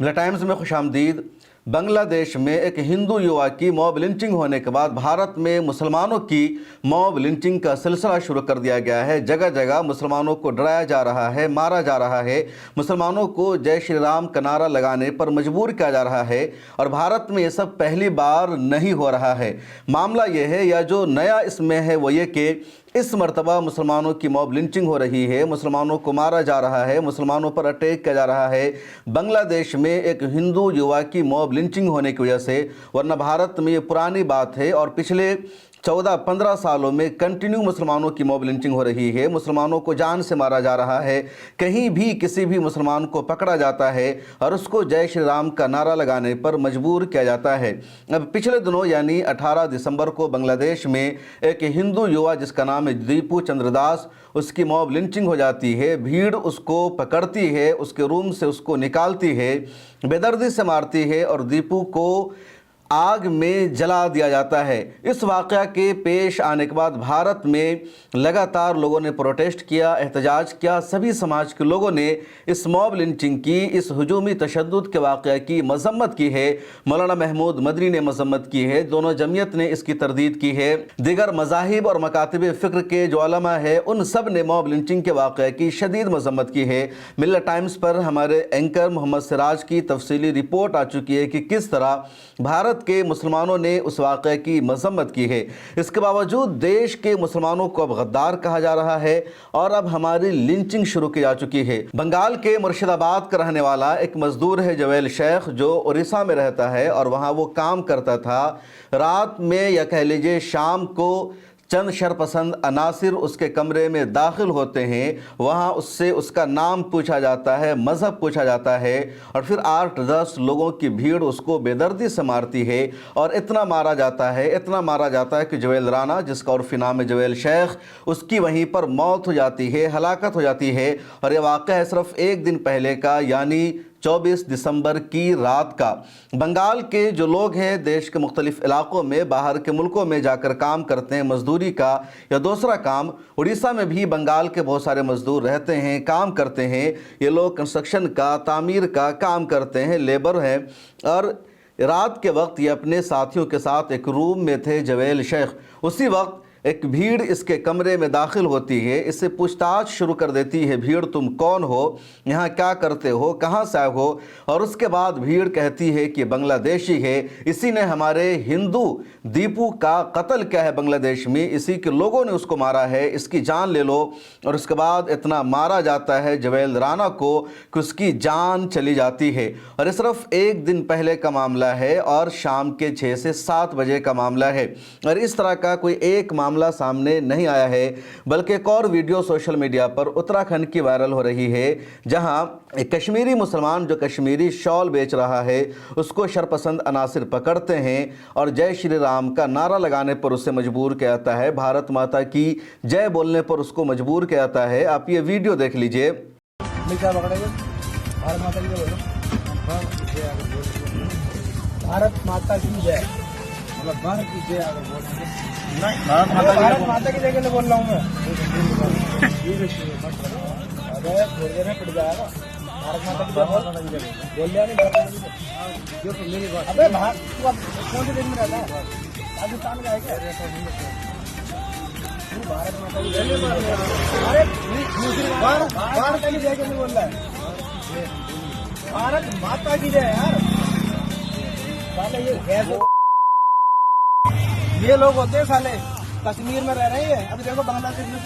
मिला टाइम्स में खुशामदीद। बांग्लादेश में एक हिंदू युवा की मॉब लिंचिंग होने के बाद भारत में मुसलमानों की मॉब लिंचिंग का सिलसिला शुरू कर दिया गया है। जगह जगह मुसलमानों को डराया जा रहा है, मारा जा रहा है, मुसलमानों को जय श्री राम का नारा लगाने पर मजबूर किया जा रहा है। और भारत में ये सब पहली बार नहीं हो रहा है। मामला ये है, या जो नया इसमें है वो ये कि इस मर्तबा मुसलमानों की मॉब लिंचिंग हो रही है, मुसलमानों को मारा जा रहा है, मुसलमानों पर अटैक किया जा रहा है बांग्लादेश में एक हिंदू युवा की मॉब लिंचिंग होने की वजह से। वरना भारत में ये पुरानी बात है और पिछले 14-15 सालों में कंटिन्यू मुसलमानों की मॉब लिंचिंग हो रही है। मुसलमानों को जान से मारा जा रहा है। कहीं भी किसी भी मुसलमान को पकड़ा जाता है और उसको जय श्री राम का नारा लगाने पर मजबूर किया जाता है। अब पिछले दिनों यानी 18 दिसंबर को बांग्लादेश में एक हिंदू युवा जिसका नाम है दीपू चंद्रदास, उसकी मॉब लिंचिंग हो जाती है। भीड़ उसको पकड़ती है, उसके रूम से उसको निकालती है, बेदर्दी से मारती है और दीपू को आग में जला दिया जाता है। इस वाक़या के पेश आने के बाद भारत में लगातार लोगों ने प्रोटेस्ट किया, एहतजाज किया। सभी समाज के लोगों ने इस मॉब लिंचिंग की, इस हुजूमी तशद्दुद के वाक़या की मज़म्मत की है। मौलाना महमूद मदनी ने मज़म्मत की है, दोनों जमीयत ने इसकी तरदीद की है। दीगर मज़ाहिब और मकातिब फ़िक्र के जो उलमा है उन सब ने मॉब लिंचिंग के वाक़या की शदीद मज़म्मत की है। मिल्लत टाइम्स पर हमारे एंकर मोहम्मद सिराज की तफसीली रिपोर्ट आ चुकी है कि किस तरह भारत के मुसलमानों ने उस वाक़े की मज़म्मत की है। इसके बावजूद देश के मुसलमानों को अब गद्दार कहा जा रहा है और अब हमारी लिंचिंग शुरू की जा चुकी है। बंगाल के मुर्शिदाबाद का रहने वाला एक मजदूर है जवेल शेख, जो उड़ीसा में रहता है और वहाँ वो काम करता था। रात में या कह लीजिए शाम को चंद शरपसंद अनासिर उसके कमरे में दाखिल होते हैं। वहाँ उससे उसका नाम पूछा जाता है, मज़हब पूछा जाता है और फिर 8-10 लोगों की भीड़ उसको बेदर्दी से मारती है। और इतना मारा जाता है, इतना मारा जाता है कि जवेल राना, जिसका उर्फ़ी नाम है जवेल शेख, उसकी वहीं पर मौत हो जाती है, हलाकत हो जाती है। और ये वाक़या है सिर्फ एक दिन पहले का, यानी 24 दिसंबर की रात का। बंगाल के जो लोग हैं देश के मुख्तलिफ इलाकों में, बाहर के मुल्कों में जाकर काम करते हैं मजदूरी का या दूसरा काम। उड़ीसा में भी बंगाल के बहुत सारे मजदूर रहते हैं, काम करते हैं। ये लोग कंस्ट्रक्शन का, तामीर का काम करते हैं, लेबर हैं। और रात के वक्त ये अपने साथियों के साथ एक रूम में थे जवेल शेख। उसी वक्त एक भीड़ इसके कमरे में दाखिल होती है, इससे पूछताछ शुरू कर देती है। भीड़, तुम कौन हो, यहाँ क्या करते हो, कहाँ से आए हो? और उसके बाद भीड़ कहती है कि बांग्लादेशी है, इसी ने हमारे हिंदू दीपू का कत्ल किया है बांग्लादेश में, इसी के लोगों ने उसको मारा है, इसकी जान ले लो। और उसके बाद इतना मारा जाता है जवेल राना को कि उसकी जान चली जाती है। और ये सिर्फ एक दिन पहले का मामला है और शाम के 6 से 7 बजे का मामला है। और इस तरह का कोई एक मामला सामने नहीं आया है, बल्कि एक और वीडियो सोशल मीडिया पर उत्तराखंड की वायरल हो रही है, जहां एक कश्मीरी मुसलमान जो कश्मीरी शॉल बेच रहा है उसको शरपसंद अनासिर पकड़ते हैं और जय श्री राम का नारा लगाने पर उसे मजबूर किया जाता है, भारत माता की जय बोलने पर उसको मजबूर किया जाता है। आप ये वीडियो देख लीजिए। भारत माता की जय, भारत की जय अगर बोल भारत माता की जगह बोल रहा हूँ मैं। अरे थोड़ी देर में पिट जाएगा। भारत माता की जय बोल लिया नहीं मेरी बात। अबे भारत कौन से देश में रहता है? पाकिस्तान का है क्या? भारत माता की जय। अरे भारत की जय कैसे बोल रहा है? भारत माता की जय यार। ये लोग होते हैं साले कश्मीर में रह रहे हैं। अभी देखो बांग्लादेश में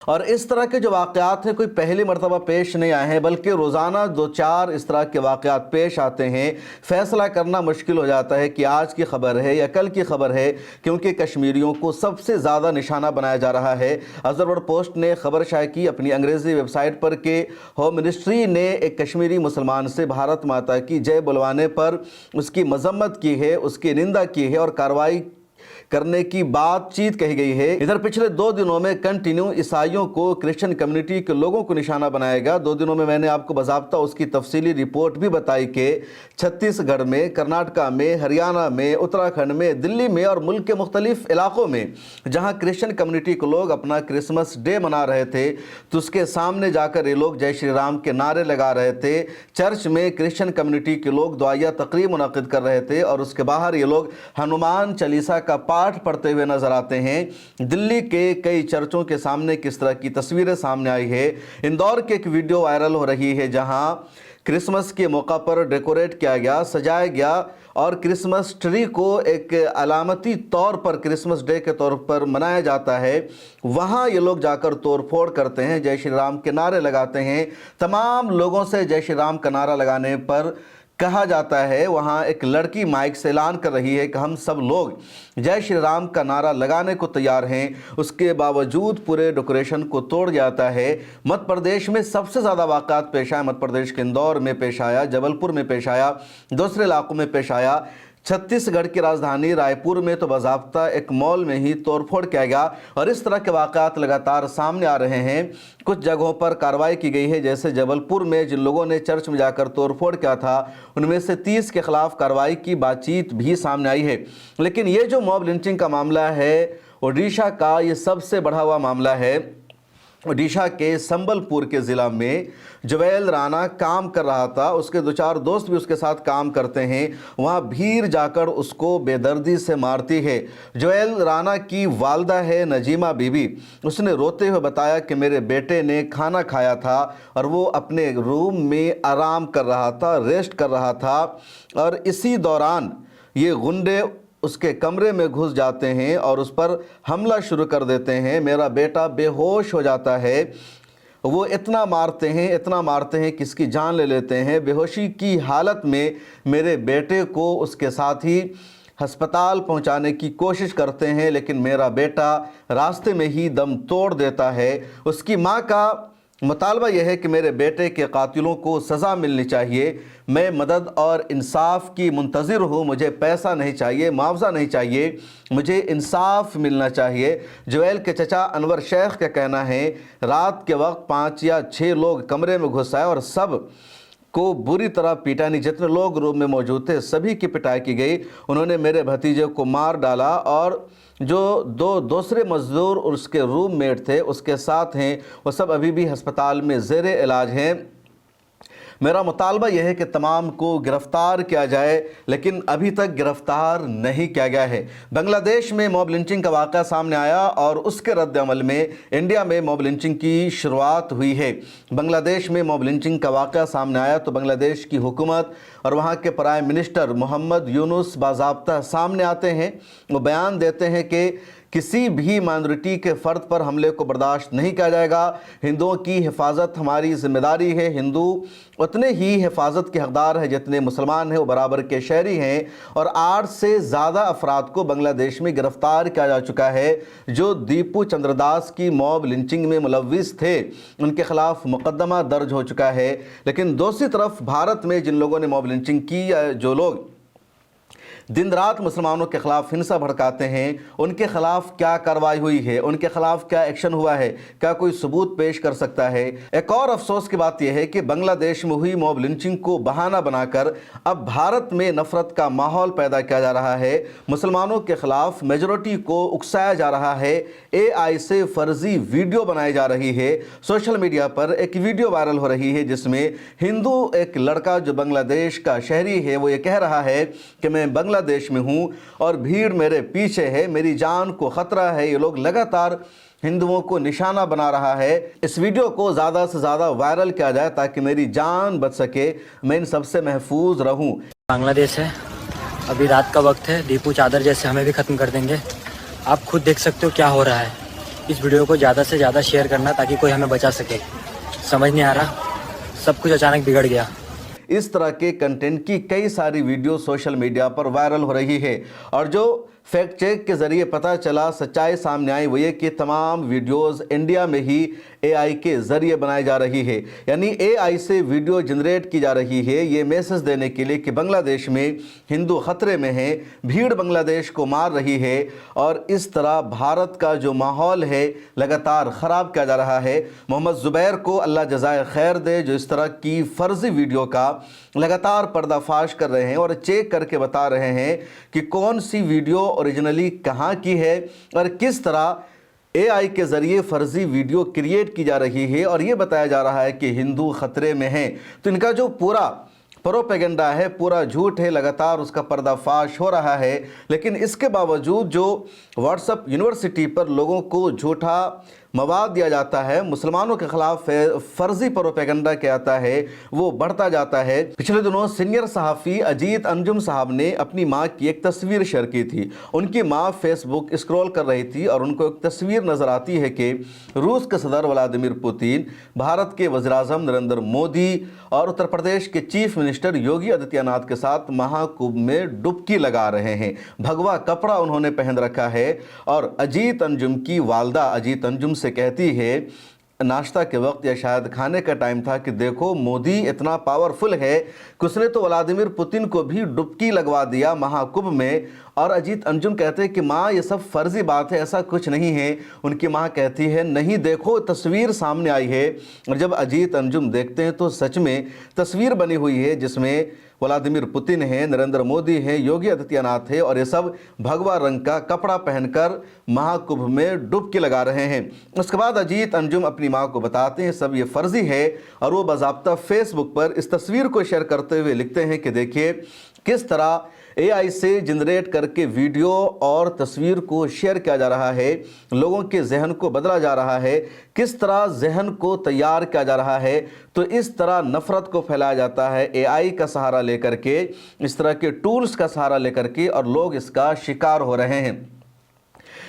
और इस तरह के जो वाक़यात हैं कोई पहली मरतबा पेश नहीं आए हैं, बल्कि रोज़ाना 2-4 इस तरह के वाक़यात पेश आते हैं। फ़ैसला करना मुश्किल हो जाता है कि आज की ख़बर है या कल की ख़बर है, क्योंकि कश्मीरियों को सबसे ज़्यादा निशाना बनाया जा रहा है। अज़हर पोस्ट ने ख़बर शाये की अपनी अंग्रेज़ी वेबसाइट पर कि होम मिनिस्ट्री ने एक कश्मीरी मुसलमान से भारत माता की जय बुलवाने पर उसकी मज़म्मत की है, उसकी निंदा की है और कार्रवाई करने की बातचीत कही गई है। इधर पिछले 2 दिनों में कंटिन्यू ईसाइयों को क्रिश्चियन कम्युनिटी के लोगों को निशाना बनाया गया। 2 दिनों में मैंने आपको बाज़ाब्ता उसकी तफसीली रिपोर्ट भी बताई कि छत्तीसगढ़ में, कर्नाटका में, हरियाणा में, उत्तराखंड में, दिल्ली में और मुल्क के मुख्तलिफ इलाकों में जहां क्रिश्चियन कम्युनिटी के लोग अपना क्रिसमस डे मना रहे थे तो उसके सामने जाकर ये लोग जय श्री राम के नारे लगा रहे थे। चर्च में क्रिश्चियन कम्युनिटी के लोग दुआया तकरीब मुनक़िद कर रहे थे और उसके बाहर ये लोग हनुमान चालीसा का पाठ पढ़ते हुए नजर आते हैं। दिल्ली के कई चर्चों के सामने किस तरह की तस्वीरें सामने आई है। इंदौर की एक वीडियो वायरल हो रही है जहां क्रिसमस के मौका पर डेकोरेट किया गया, सजाया गया और क्रिसमस ट्री को एक अलामती तौर पर क्रिसमस डे के तौर पर मनाया जाता है। वहाँ ये लोग जाकर तोड़फोड़ करते हैं, जय श्री राम के नारे लगाते हैं। तमाम लोगों से जय श्री राम का नारा लगाने पर कहा जाता है, वहाँ एक लड़की माइक से ऐलान कर रही है कि हम सब लोग जय श्री राम का नारा लगाने को तैयार हैं। उसके बावजूद पूरे डेकोरेशन को तोड़ जाता है। मध्य प्रदेश में सबसे ज़्यादा वाक़ात पेश आए। मध्य प्रदेश के इंदौर में पेश आया, जबलपुर में पेश आया, दूसरे इलाकों में पेश आया। छत्तीसगढ़ की राजधानी रायपुर में तो बाज़ाब्ता एक मॉल में ही तोड़फोड़ किया गया और इस तरह के वाक़यात लगातार सामने आ रहे हैं। कुछ जगहों पर कार्रवाई की गई है, जैसे जबलपुर में जिन लोगों ने चर्च में जाकर तोड़फोड़ किया था उनमें से 30 के खिलाफ कार्रवाई की बातचीत भी सामने आई है। लेकिन ये जो मॉब लिंचिंग का मामला है ओडिशा का, ये सबसे बढ़ा हुआ मामला है। ओडिशा के संबलपुर के ज़िला में जोएल राणा काम कर रहा था, उसके 2-4 दोस्त भी उसके साथ काम करते हैं। वहाँ भीड़ जाकर उसको बेदर्दी से मारती है। जोएल राणा की वालदा है नजीमा बीबी। उसने रोते हुए बताया कि मेरे बेटे ने खाना खाया था और वो अपने रूम में आराम कर रहा था, रेस्ट कर रहा था और इसी दौरान ये गुंडे उसके कमरे में घुस जाते हैं और उस पर हमला शुरू कर देते हैं। मेरा बेटा बेहोश हो जाता है। वो इतना मारते हैं कि इसकी जान ले लेते हैं। बेहोशी की हालत में मेरे बेटे को उसके साथ ही अस्पताल पहुंचाने की कोशिश करते हैं, लेकिन मेरा बेटा रास्ते में ही दम तोड़ देता है। उसकी मां का मुतालबा यह है कि मेरे बेटे के कातिलों को सज़ा मिलनी चाहिए। मैं मदद और इंसाफ की मुंतज़िर हूँ। मुझे पैसा नहीं चाहिए, मुआवजा नहीं चाहिए, मुझे इंसाफ मिलना चाहिए। जोएल के चचा अनवर शेख का कहना है रात के वक्त 5 या 6 लोग कमरे में घुस आए और सब को बुरी तरह पीटा। नहीं, जितने लोग रूम में मौजूद थे सभी की पिटाई की गई। उन्होंने मेरे भतीजे को मार डाला और जो 2 दूसरे मजदूर उसके रूममेट थे उसके साथ हैं, वो सब अभी भी अस्पताल में ज़ेरे इलाज हैं। मेरा मुतालबा यह है कि तमाम को गिरफ्तार किया जाए, लेकिन अभी तक गिरफ्तार नहीं किया गया है। बांग्लादेश में मॉब लिंचिंग का वाक़या सामने आया और उसके रद्द-ए-अमल में इंडिया में मॉब लिंचिंग की शुरुआत हुई है। बांग्लादेश में मॉब लिंचिंग का वाक़या सामने आया तो बांग्लादेश की हुकूमत और वहाँ के प्राइम मिनिस्टर मोहम्मद यूनुस बाज़ाब्ता सामने आते हैं। वो बयान देते हैं कि किसी भी माइनॉरिटी के फ़र्द पर हमले को बर्दाश्त नहीं किया जाएगा। हिंदुओं की हिफाजत हमारी ज़िम्मेदारी है। हिंदू उतने ही हिफाजत के हकदार हैं जितने मुसलमान हैं, वो बराबर के शहरी हैं। और 8 से ज़्यादा अफराद को बांग्लादेश में गिरफ़्तार किया जा चुका है जो दीपू चंद्रदास की मॉब लिंचिंग में मुलव्विस थे। उनके खिलाफ मुकदमा दर्ज हो चुका है। लेकिन दूसरी तरफ भारत में जिन लोगों ने मॉब लिंचिंग की या जो लोग दिन रात मुसलमानों के खिलाफ हिंसा भड़काते हैं उनके खिलाफ क्या कार्रवाई हुई है, उनके खिलाफ क्या एक्शन हुआ है, क्या कोई सबूत पेश कर सकता है। एक और अफसोस की बात यह है कि बांग्लादेश में हुई मॉब लिंचिंग को बहाना बनाकर अब भारत में नफरत का माहौल पैदा किया जा रहा है। मुसलमानों के खिलाफ मेजॉरिटी को उकसाया जा रहा है। AI से फर्जी वीडियो बनाई जा रही है। सोशल मीडिया पर एक वीडियो वायरल हो रही है जिसमें हिंदू एक लड़का जो बांग्लादेश का शहरी है वो ये कह रहा है कि मैं बांग्लादेश में हूँ और भीड़ मेरे पीछे है, मेरी जान को खतरा है। ये लोग लगातार हिंदुओं को निशाना बना रहा है। इस वीडियो को ज़्यादा से ज़्यादा वायरल किया जाए ताकि मेरी जान बच सके, मैं इन सबसे महफूज रहूँ। बांग्लादेश है, अभी रात का वक्त है, दीपू चादर जैसे हमें भी ख़त्म कर देंगे। आप खुद देख सकते हो क्या हो रहा है। इस वीडियो को ज़्यादा से ज़्यादा शेयर करना ताकि कोई हमें बचा सके। समझ नहीं आ रहा, सब कुछ अचानक बिगड़ गया। इस तरह के कंटेंट की कई सारी वीडियो सोशल मीडिया पर वायरल हो रही है और जो फैक्ट चेक के ज़रिए पता चला, सच्चाई सामने आई वो ये कि तमाम वीडियोस इंडिया में ही एआई के ज़रिए बनाई जा रही है, यानी एआई से वीडियो जनरेट की जा रही है ये मैसेज देने के लिए कि बांग्लादेश में हिंदू ख़तरे में हैं, भीड़ बांग्लादेश को मार रही है और इस तरह भारत का जो माहौल है लगातार ख़राब किया जा रहा है। मोहम्मद ज़ुबैर को अल्लाह जज़ाए खैर दे जो इस तरह की फ़र्ज़ी वीडियो का लगातार पर्दाफाश कर रहे हैं और चेक करके बता रहे हैं कि कौन सी वीडियो ओरिजिनली कहाँ की है और किस तरह एआई के ज़रिए फ़र्ज़ी वीडियो क्रिएट की जा रही है और ये बताया जा रहा है कि हिंदू ख़तरे में हैं। तो इनका जो पूरा प्रोपेगेंडा है, पूरा झूठ है, लगातार उसका पर्दाफाश हो रहा है। लेकिन इसके बावजूद जो व्हाट्सएप यूनिवर्सिटी पर लोगों को झूठा मवाद दिया जाता है, मुसलमानों के खिलाफ फर्जी प्रोपेगेंडा किया जाता है, वो बढ़ता जाता है। पिछले दिनों सीनियर सहाफ़ी अजीत अंजुम साहब ने अपनी माँ की एक तस्वीर शेयर की थी। उनकी माँ फेसबुक स्क्रॉल कर रही थी और उनको एक तस्वीर नज़र आती है कि रूस के सदर व्लादिमीर पुतिन, भारत के वज़ीर-ए-आज़म नरेंद्र मोदी और उत्तर प्रदेश के चीफ मिनिस्टर योगी आदित्यनाथ के साथ महाकुंभ में डुबकी लगा रहे हैं। भगवा कपड़ा उन्होंने पहन रखा है और अजीत अंजुम की वालदा अजीत अंजुम से कहती है नाश्ता के वक्त या शायद खाने का टाइम था कि देखो मोदी इतना पावरफुल है कि उसने तो व्लादिमीर पुतिन को भी डुबकी लगवा दिया महाकुंभ में। और अजीत अंजुम कहते हैं कि माँ ये सब फर्जी बात है, ऐसा कुछ नहीं है। उनकी माँ कहती है नहीं देखो तस्वीर सामने आई है। और जब अजीत अंजुम देखते हैं तो सच में तस्वीर बनी हुई है जिसमें व्लादिमीर पुतिन है, नरेंद्र मोदी है, योगी आदित्यनाथ है और ये सब भगवा रंग का कपड़ा पहनकर महाकुंभ में डुबकी लगा रहे हैं। उसके बाद अजीत अंजुम अपनी माँ को बताते हैं सब ये फर्जी है और वो बाज़ाब्ता फेसबुक पर इस तस्वीर को शेयर करते हुए लिखते हैं कि देखिए किस तरह एआई से जनरेट करके वीडियो और तस्वीर को शेयर किया जा रहा है, लोगों के जहन को बदला जा रहा है, किस तरह जहन को तैयार किया जा रहा है। तो इस तरह नफ़रत को फैलाया जाता है एआई का सहारा लेकर के, इस तरह के टूल्स का सहारा लेकर के और लोग इसका शिकार हो रहे हैं।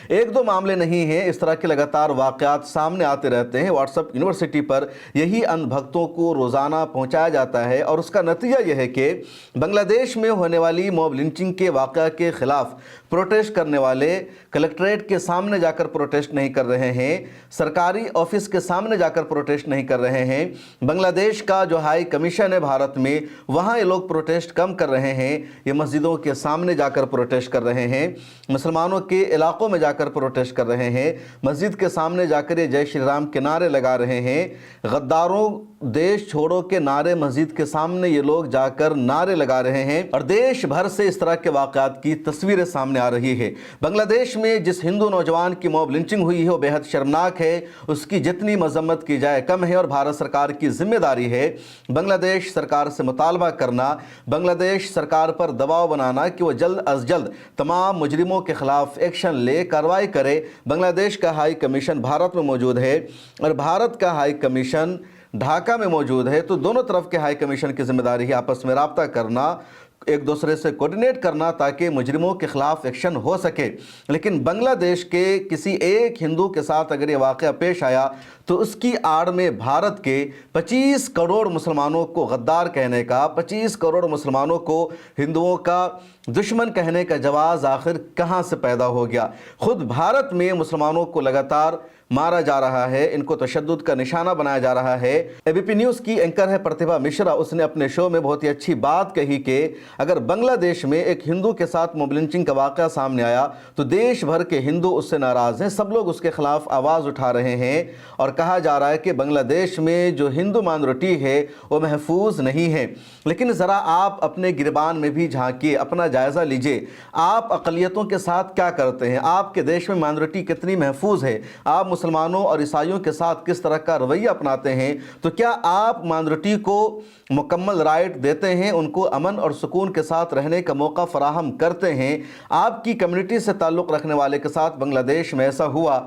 एक दो मामले नहीं हैं, इस तरह के लगातार वाक़यात सामने आते रहते हैं। व्हाट्सएप यूनिवर्सिटी पर यही अंधभक्तों को रोज़ाना पहुंचाया जाता है और उसका नतीजा यह है कि बांग्लादेश में होने वाली मॉब लिंचिंग के वाक़या के ख़िलाफ़ प्रोटेस्ट करने वाले कलेक्ट्रेट के सामने जाकर प्रोटेस्ट नहीं कर रहे हैं, सरकारी ऑफिस के सामने जाकर प्रोटेस्ट नहीं कर रहे हैं। बांग्लादेश का जो हाई कमीशन है भारत में, वहाँ ये लोग प्रोटेस्ट कम कर रहे हैं, ये मस्जिदों के सामने जाकर प्रोटेस्ट कर रहे हैं, मुसलमानों के इलाकों में जाकर प्रोटेस्ट कर रहे हैं, मस्जिद के सामने जाकर ये जय श्री राम के नारे लगा रहे हैं, गद्दारों देश छोड़ो के नारे मस्जिद के सामने ये लोग जाकर नारे लगा रहे हैं और देश भर से इस तरह के वाक़यात की तस्वीरें सामने आ रही है। बांग्लादेश में जिस हिंदू नौजवान की मॉब लिंचिंग हुई है वो बेहद शर्मनाक है, उसकी जितनी मजम्मत की जाए कम है और भारत सरकार की जिम्मेदारी है बांग्लादेश सरकार से मुतालबा करना, बांग्लादेश सरकार पर दबाव बनाना कि वो जल्द अज जल्द तमाम मुजरिमों के खिलाफ एक्शन ले, कार्रवाई करे। बांग्लादेश का हाई कमीशन भारत में मौजूद है और भारत का हाई कमीशन ढाका में मौजूद है, तो दोनों तरफ के हाई कमीशन की जिम्मेदारी है आपस में राब्ता करना, एक दूसरे से कोऑर्डिनेट करना ताकि मुजरिमों के खिलाफ एक्शन हो सके। लेकिन बांग्लादेश के किसी एक हिंदू के साथ अगर ये वाक़या पेश आया तो उसकी आड़ में भारत के 25 करोड़ मुसलमानों को गद्दार कहने का, 25 करोड़ मुसलमानों को हिंदुओं का दुश्मन कहने का जवाज़ आखिर कहाँ से पैदा हो गया। खुद भारत में मुसलमानों को लगातार मारा जा रहा है, इनको तशद्दुद का निशाना बनाया जा रहा है। एबीपी न्यूज़ की एंकर है प्रतिभा मिश्रा, उसने अपने शो में बहुत ही अच्छी बात कही कि अगर बांग्लादेश में एक हिंदू के साथ मॉब लिंचिंग का वाक़या सामने आया तो देश भर के हिंदू उससे नाराज़ हैं, सब लोग उसके खिलाफ आवाज़ उठा रहे हैं और कहा जा रहा है कि बांग्लादेश में जो हिंदू माइनॉरिटी है वो महफूज नहीं है। लेकिन ज़रा आप अपने गिरबान में भी झांकिए, अपना जायज़ा लीजिए, आप अक़लियतों के साथ क्या करते हैं, आपके देश में माइनॉरिटी कितनी महफूज है, आप मुसलमानों और ईसाइयों के साथ किस तरह का रवैया अपनाते हैं। तो क्या आप माइनॉरिटी को मुकम्मल राइट देते हैं, उनको अमन और सुकून के साथ रहने का मौका फराहम करते हैं। आपकी कम्युनिटी से ताल्लुक़ रखने वाले के साथ बांग्लादेश में ऐसा हुआ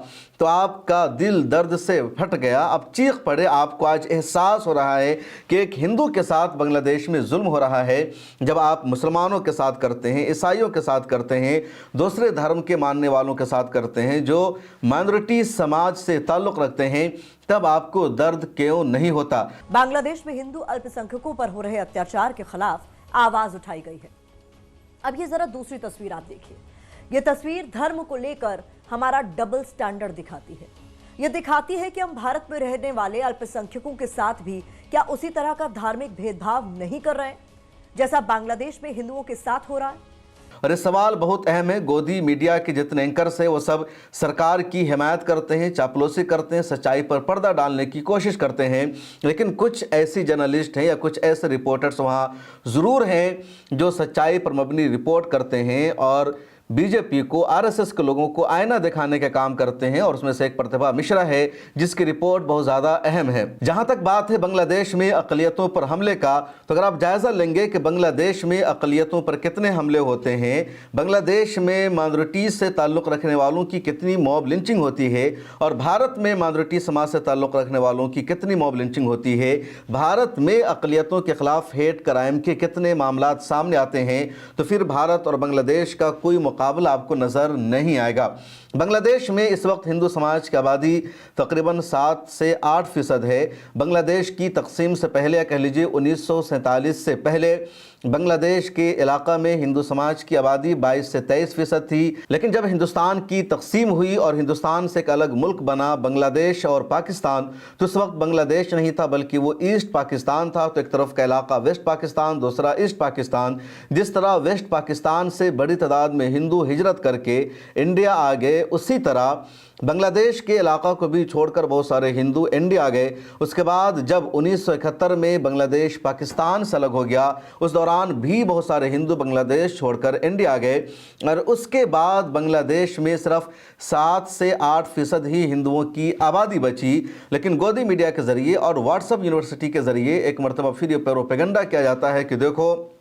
तो आपका दिल दर्द से फट गया, आप चीख पड़े, आपको आज एहसास हो रहा है कि एक हिंदू के साथ बांग्लादेश में जुल्म हो रहा है। जब आप मुसलमानों के साथ करते हैं, ईसाइयों के साथ करते हैं, दूसरे धर्म के मानने वालों के साथ करते हैं, जो माइनॉरिटी समाज से ताल्लुक़ रखते हैं, तब आपको दर्द क्यों नहीं होता। बांग्लादेश में हिंदू अल्पसंख्यकों पर हो रहे अत्याचार के खिलाफ आवाज उठाई गई है। अब ये जरा दूसरी तस्वीर आप देखिए। ये तस्वीर धर्म को लेकर हमारा डबल स्टैंडर्ड दिखाती है। ये दिखाती है कि हम भारत में रहने वाले अल्पसंख्यकों के साथ भी क्या उसी तरह का धार्मिक भेदभाव नहीं कर रहे हैं जैसा बांग्लादेश में हिंदुओं के साथ हो रहा है। और ये सवाल बहुत अहम है। गोदी मीडिया के जितने एंकर्स हैं वो सब सरकार की हिमायत करते हैं, चापलूसी करते हैं, सच्चाई पर पर्दा डालने की कोशिश करते हैं, लेकिन कुछ ऐसी जर्नलिस्ट हैं या कुछ ऐसे रिपोर्टर्स वहाँ ज़रूर हैं जो सच्चाई पर मबनी रिपोर्ट करते हैं और बीजेपी को, आरएसएस के लोगों को आईना दिखाने का काम करते हैं। और उसमें से एक प्रतिभा मिश्रा है जिसकी रिपोर्ट बहुत ज़्यादा अहम है। जहां तक बात है बांग्लादेश में अक़लियतों पर हमले का, तो अगर आप जायज़ा लेंगे कि बांग्लादेश में अक़लियतों पर कितने हमले होते हैं, बांग्लादेश में माइनॉरिटीज़ से ताल्लुक़ रखने वालों की कितनी मॉब लिंचिंग होती है और भारत में माइनॉरिटी समाज से ताल्लुक़ रखने वालों की कितनी मॉब लिंचिंग होती है, भारत में अक़लियतों के ख़िलाफ़ हेट क्राइम के कितने मामलात सामने आते हैं, तो फिर भारत और बांग्लादेश का कोई मुकाबला आपको नज़र नहीं आएगा। बांग्लादेश में इस वक्त हिंदू समाज की आबादी तकरीबन 7 से 8% है। बांग्लादेश की तकसीम से पहले या कह लीजिए 1947 से पहले बांग्लादेश के इलाका में हिंदू समाज की आबादी 22 से 23% थी। लेकिन जब हिंदुस्तान की तकसीम हुई और हिंदुस्तान से एक अलग मुल्क बना बांग्लादेश और पाकिस्तान, तो उस वक्त बांग्लादेश नहीं था बल्कि वो ईस्ट पाकिस्तान था। तो एक तरफ का इलाका वेस्ट पाकिस्तान, दूसरा ईस्ट पाकिस्तान। जिस तरह वेस्ट पाकिस्तान से बड़ी तादाद में हिंदू हिजरत करके इंडिया आ गए, उसी तरह बांग्लादेश के इलाका को भी छोड़कर बहुत सारे हिंदू इंडिया आ गए। उसके बाद जब 1971 में बांग्लादेश पाकिस्तान से अलग हो गया, उस दौरान भी बहुत सारे हिंदू बांग्लादेश छोड़कर इंडिया आ गए और उसके बाद बांग्लादेश में सिर्फ 7 से 8% ही हिंदुओं की आबादी बची। लेकिन गोदी मीडिया के ज़रिए और व्हाट्सएप यूनिवर्सिटी के ज़रिए एक मरतबा फिर ये प्रोपेगेंडा किया जाता है कि देखो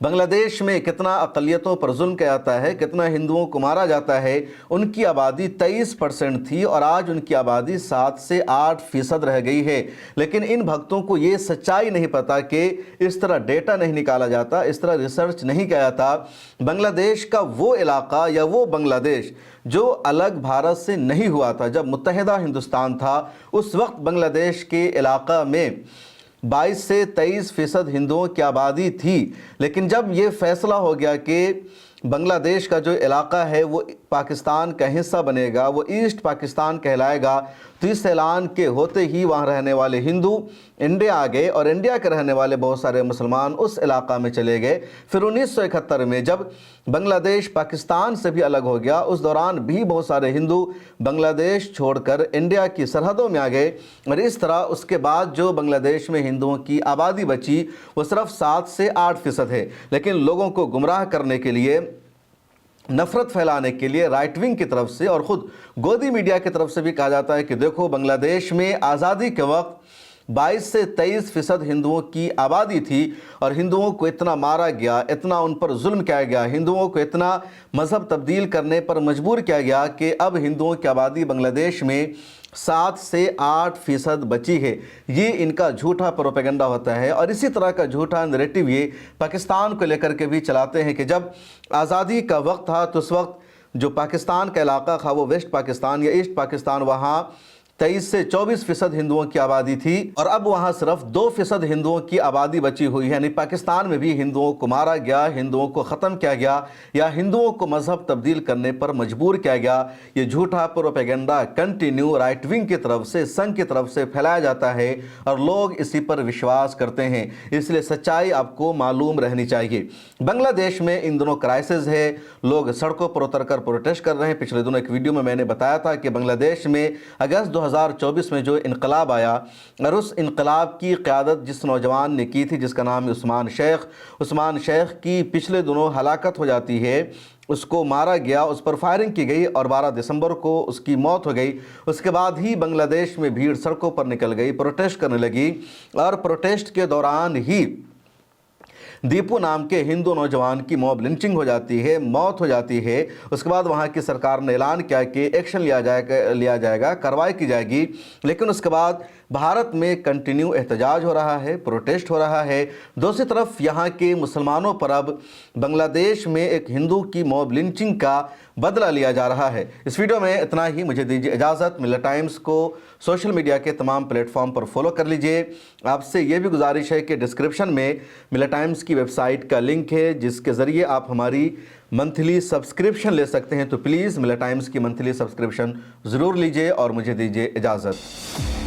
बांग्लादेश में कितना अक़लियतों पर जुल्म किया जाता है, कितना हिंदुओं को मारा जाता है। उनकी आबादी 23% थी और आज उनकी आबादी 7 से 8% रह गई है। लेकिन इन भक्तों को ये सच्चाई नहीं पता कि इस तरह डेटा नहीं निकाला जाता, इस तरह रिसर्च नहीं किया जाता। बांग्लादेश का वो इलाका या वो बांग्लादेश जो अलग भारत से नहीं हुआ था, जब मुत्तहिदा हिंदुस्तान था, उस वक्त बांग्लादेश के इलाका में 22 से 23% हिंदुओं की आबादी थी। लेकिन जब ये फैसला हो गया कि बांग्लादेश का जो इलाका है वो पाकिस्तान का हिस्सा बनेगा, वो ईस्ट पाकिस्तान कहलाएगा, तो इस ऐलान के होते ही वहाँ रहने वाले हिंदू इंडिया आ गए और इंडिया के रहने वाले बहुत सारे मुसलमान उस इलाका में चले गए। फिर 1971 में जब बांग्लादेश पाकिस्तान से भी अलग हो गया, उस दौरान भी बहुत सारे हिंदू बांग्लादेश छोड़कर इंडिया की सरहदों में आ गए और इस तरह उसके बाद जो बांग्लादेश में हिंदुओं की आबादी बची वो सिर्फ 7 से 8% है। लेकिन लोगों को गुमराह करने के लिए, नफरत फैलाने के लिए राइट विंग की तरफ से और ख़ुद गोदी मीडिया की तरफ से भी कहा जाता है कि देखो बांग्लादेश में आज़ादी के वक्त 22 से 23% हिंदुओं की आबादी थी और हिंदुओं को इतना मारा गया, इतना उन पर जुल्म किया गया, हिंदुओं को इतना मज़हब तब्दील करने पर मजबूर किया गया कि अब हिंदुओं की आबादी बांग्लादेश में 7 से 8% बची है। ये इनका झूठा प्रोपेगेंडा होता है और इसी तरह का झूठा नैरेटिव ये पाकिस्तान को लेकर के भी चलाते हैं कि जब आज़ादी का वक्त था तो उस वक्त जो पाकिस्तान का इलाका था वो वेस्ट पाकिस्तान या ईस्ट पाकिस्तान, वहाँ 23 से 24% हिंदुओं की आबादी थी और अब वहाँ सिर्फ 2% हिंदुओं की आबादी बची हुई है। यानी पाकिस्तान में भी हिंदुओं को मारा गया, हिंदुओं को ख़त्म किया गया या हिंदुओं को मज़हब तब्दील करने पर मजबूर किया गया। ये झूठा प्रोपेगेंडा कंटिन्यू राइट विंग की तरफ से, संघ की तरफ से फैलाया जाता है और लोग इसी पर विश्वास करते हैं। इसलिए सच्चाई आपको मालूम रहनी चाहिए। बांग्लादेश में इन दिनों क्राइसिस है, लोग सड़कों पर उतर कर प्रोटेस्ट कर रहे हैं। पिछले दिनों एक वीडियो में मैंने बताया था कि बांग्लादेश में अगस्त 2024 में जो इनकलाब आया और उस इनकलाब की क़यादत जिस नौजवान ने की थी जिसका नाम है उस्मान शेख की पिछले दिनों हलाकत हो जाती है, उसको मारा गया, उस पर फायरिंग की गई और 12 दिसंबर को उसकी मौत हो गई। उसके बाद ही बांग्लादेश में भीड़ सड़कों पर निकल गई, प्रोटेस्ट करने लगी और प्रोटेस्ट के दौरान ही दीपू नाम के हिंदू नौजवान की मॉब लिंचिंग हो जाती है, मौत हो जाती है। उसके बाद वहाँ की सरकार ने ऐलान किया कि एक्शन लिया जाएगा, कार्रवाई की जाएगी। लेकिन उसके बाद भारत में कंटिन्यू एहतजाज हो रहा है, प्रोटेस्ट हो रहा है। दूसरी तरफ यहाँ के मुसलमानों पर अब बांग्लादेश में एक हिंदू की मॉब लिंचिंग का बदला लिया जा रहा है। इस वीडियो में इतना ही, मुझे दीजिए इजाज़त। मिलत टाइम्स को सोशल मीडिया के तमाम प्लेटफॉर्म पर फॉलो कर लीजिए। आपसे ये भी गुजारिश है कि डिस्क्रिप्शन में मिलत टाइम्स की की वेबसाइट का लिंक है जिसके ज़रिए आप हमारी मंथली सब्सक्रिप्शन ले सकते हैं। तो प्लीज़ मिला टाइम्स की मंथली सब्सक्रिप्शन ज़रूर लीजिए और मुझे दीजिए इजाज़त।